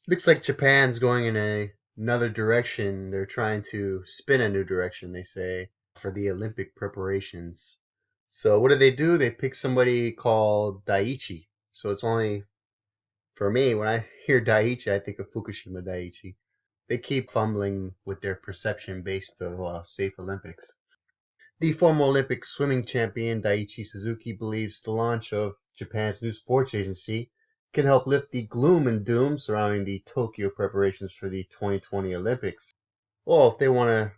Looks like Japan's going in another direction. They're trying to spin a new direction, they say, for the Olympic preparations. So what do? They pick somebody called Daichi. So it's only, for me, when I hear Daichi, I think of Fukushima Daiichi. They keep fumbling with their perception based of safe Olympics. The former Olympic swimming champion Daichi Suzuki believes the launch of Japan's new sports agency can help lift the gloom and doom surrounding the Tokyo preparations for the 2020 Olympics. Well, if they want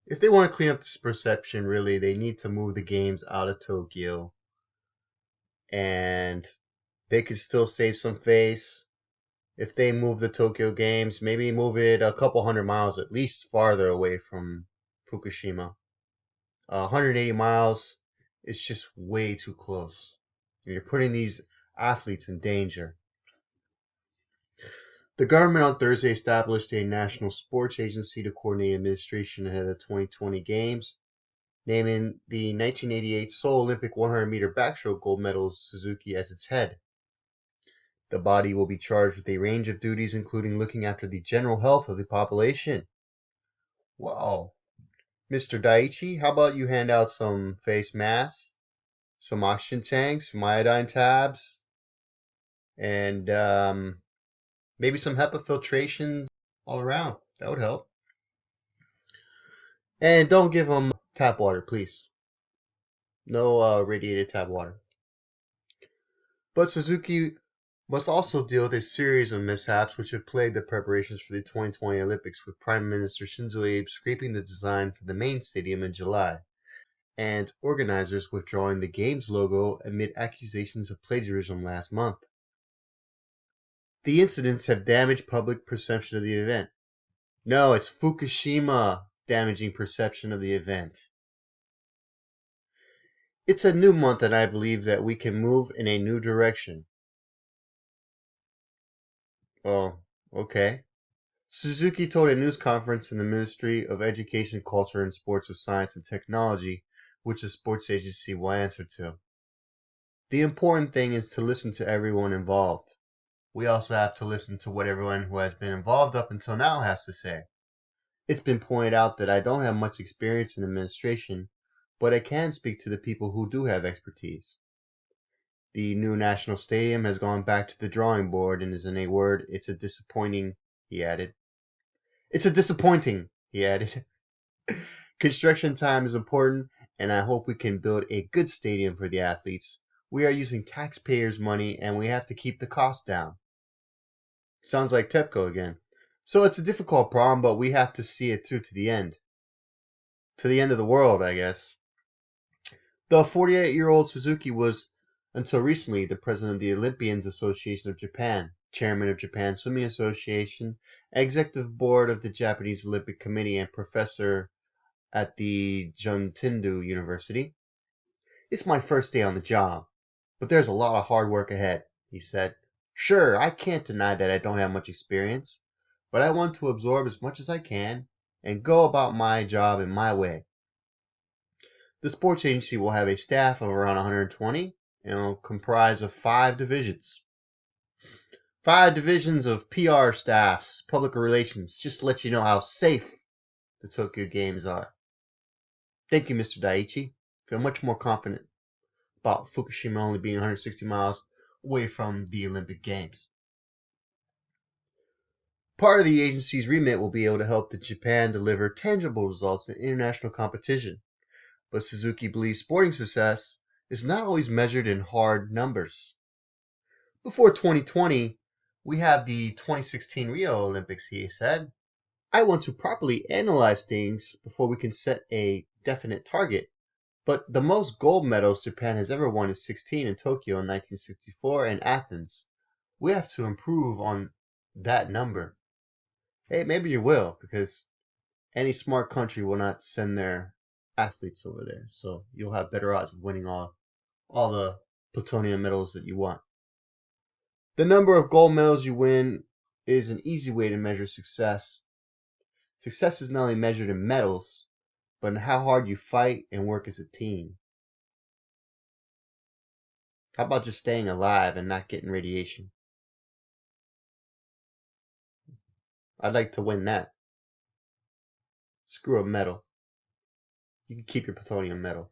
to clean up this perception, really, they need to move the games out of Tokyo, and they could still save some face if they move the Tokyo Games. Maybe move it a couple hundred miles at least farther away from Fukushima. 180 miles is just way too close. You're putting these athletes in danger. The government on Thursday established a national sports agency to coordinate administration ahead of the 2020 Games, naming the 1988 Seoul Olympic 100-meter backstroke gold medalist Suzuki as its head. The body will be charged with a range of duties, including looking after the general health of the population. Wow. Mr. Daichi, how about you hand out some face masks, some oxygen tanks, some iodine tabs, and maybe some HEPA filtrations all around. That would help. And don't give them tap water, please. No radiated tap water. But Suzuki must also deal with a series of mishaps which have plagued the preparations for the 2020 Olympics, with Prime Minister Shinzo Abe scraping the design for the main stadium in July, and organizers withdrawing the Games logo amid accusations of plagiarism last month. The incidents have damaged public perception of the event. No, it's Fukushima damaging perception of the event. It's a new month, and I believe that we can move in a new direction. Oh, okay. Suzuki told a news conference in the Ministry of Education, Culture, and Sports of Science and Technology, which the sports agency will answer to. The important thing is to listen to everyone involved. We also have to listen to what everyone who has been involved up until now has to say. It's been pointed out that I don't have much experience in administration, but I can speak to the people who do have expertise. The new national stadium has gone back to the drawing board and is, in a word, it's a disappointing, he added. It's a disappointing, he added. Construction time is important, and I hope we can build a good stadium for the athletes. We are using taxpayers' money, and we have to keep the costs down. Sounds like TEPCO again. So it's a difficult problem, but we have to see it through to the end. To the end of the world, I guess. The 48-year-old Suzuki was, until recently, the president of the Olympians Association of Japan, chairman of Japan Swimming Association, executive board of the Japanese Olympic Committee, and professor at the Juntendo University. It's my first day on the job, but there's a lot of hard work ahead, he said. Sure, I can't deny that I don't have much experience, but I want to absorb as much as I can and go about my job in my way. The sports agency will have a staff of around 120 and will comprise of 5 divisions. 5 divisions of PR staffs, public relations, just to let you know how safe the Tokyo Games are. Thank you, Mr. Daichi. I feel much more confident about Fukushima only being 160 miles away from the Olympic Games. Part of the agency's remit will be able to help the Japan deliver tangible results in international competition, but Suzuki believes sporting success is not always measured in hard numbers. Before 2020, we have the 2016 Rio Olympics, he said. I want to properly analyze things before we can set a definite target. But the most gold medals Japan has ever won is 16 in Tokyo in 1964 and Athens. We have to improve on that number. Hey, maybe you will, because any smart country will not send their athletes over there. So you'll have better odds of winning all the plutonium medals that you want. The number of gold medals you win is an easy way to measure success. Success is not only measured in medals, but in how hard you fight and work as a team. How about just staying alive and not getting radiation? I'd like to win that. Screw a medal. You can keep your plutonium medal.